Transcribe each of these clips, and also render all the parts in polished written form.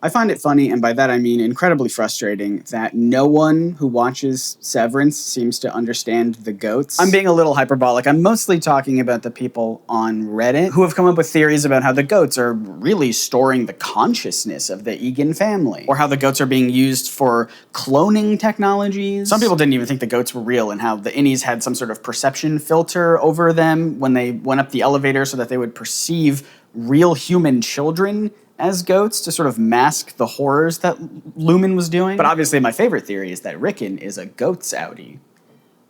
I find it funny, and by that I mean incredibly frustrating, that no one who watches Severance seems to understand the goats. I'm being a little hyperbolic. I'm mostly talking about the people on Reddit who have come up with theories about how the goats are really storing the consciousness of the Egan family, or how the goats are being used for cloning technologies. Some people didn't even think the goats were real, and how the innies had some sort of perception filter over them when they went up the elevator so that they would perceive real human children as goats to sort of mask the horrors that Lumen was doing. But obviously my favorite theory is that Rickon is a goats outie.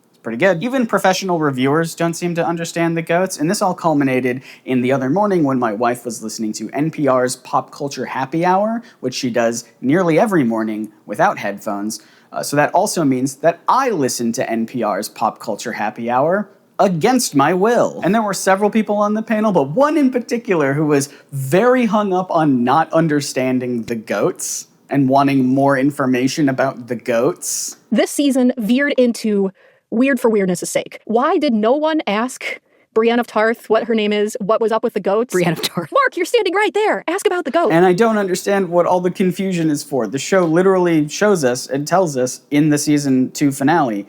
It's pretty good. Even professional reviewers don't seem to understand the goats, and this all culminated in the other morning when my wife was listening to NPR's Pop Culture Happy Hour, which she does nearly every morning without headphones. So that also means that I listen to NPR's Pop Culture Happy Hour against my will. And there were several people on the panel, but one in particular who was very hung up on not understanding the goats and wanting more information about the goats. This season veered into weird for weirdness' sake. Why did no one ask Brienne of Tarth what her name is, what was up with the goats? Brienne of Tarth. Mark, you're standing right there. Ask about the goats. And I don't understand what all the confusion is for. The show literally shows us and tells us in the season 2 finale,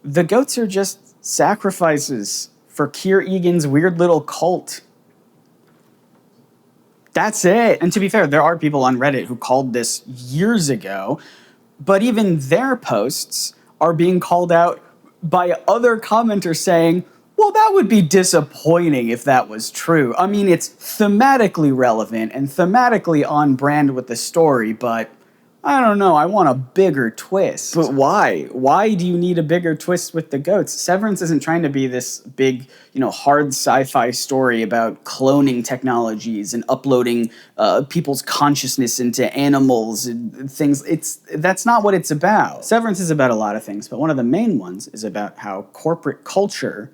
the goats are just sacrifices for Keir Egan's weird little cult. That's it. And to be fair, there are people on Reddit who called this years ago, but even their posts are being called out by other commenters saying, well, that would be disappointing if that was true. I mean, it's thematically relevant and thematically on brand with the story, but I don't know, I want a bigger twist. But why? Why do you need a bigger twist with the goats? Severance isn't trying to be this big, hard sci-fi story about cloning technologies and uploading people's consciousness into animals and things. That's not what it's about. Severance is about a lot of things, but one of the main ones is about how corporate culture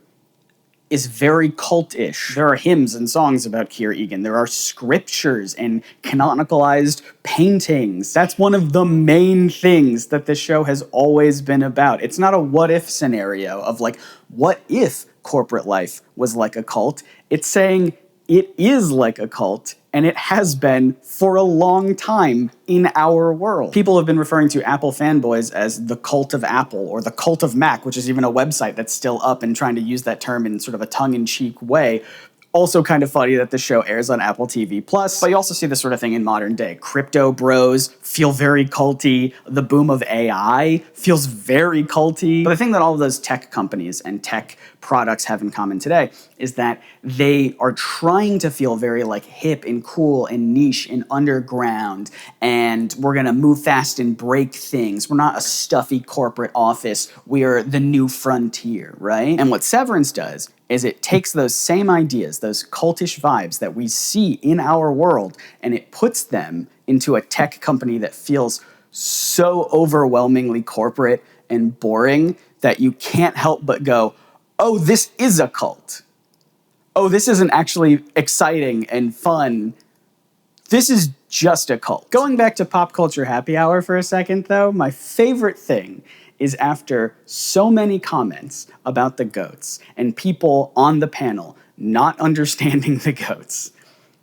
is very cultish. There are hymns and songs about Keir Egan. There are scriptures and canonicalized paintings. That's one of the main things that this show has always been about. It's not a what-if scenario of what if corporate life was like a cult? It's saying it is like a cult, and it has been for a long time in our world. People have been referring to Apple fanboys as the cult of Apple, or the cult of Mac, which is even a website that's still up and trying to use that term in sort of a tongue-in-cheek way. Also kind of funny that the show airs on Apple TV+, but you also see this sort of thing in modern day. Crypto bros feel very culty. The boom of AI feels very culty. But the thing that all of those tech companies and tech products have in common today is that they are trying to feel very hip and cool and niche and underground, and we're gonna move fast and break things. We're not a stuffy corporate office. We're the new frontier, right? And what Severance does is it takes those same ideas, those cultish vibes that we see in our world, and it puts them into a tech company that feels so overwhelmingly corporate and boring that you can't help but go, oh, this is a cult. Oh, this isn't actually exciting and fun. This is just a cult. Going back to Pop Culture Happy Hour for a second, though, my favorite thing is after so many comments about the goats and people on the panel not understanding the goats,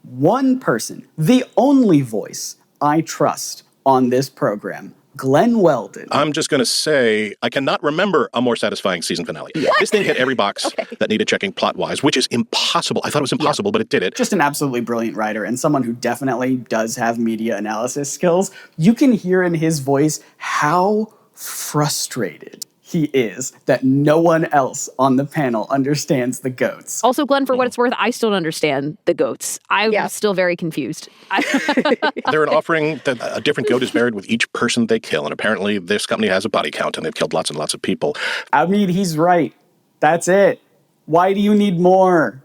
one person, the only voice I trust on this program, Glenn Weldon. I'm just going to say I cannot remember a more satisfying season finale. What? This thing hit every box that needed checking plot-wise, which is impossible. I thought it was impossible, but it did it. Just an absolutely brilliant writer and someone who definitely does have media analysis skills. You can hear in his voice how frustrated he is that no one else on the panel understands the goats. Also, Glenn, for what it's worth, I still don't understand the goats. I'm still very confused. They're an offering that a different goat is buried with each person they kill, and apparently this company has a body count, and they've killed lots and lots of people. I mean, he's right. That's it. Why do you need more?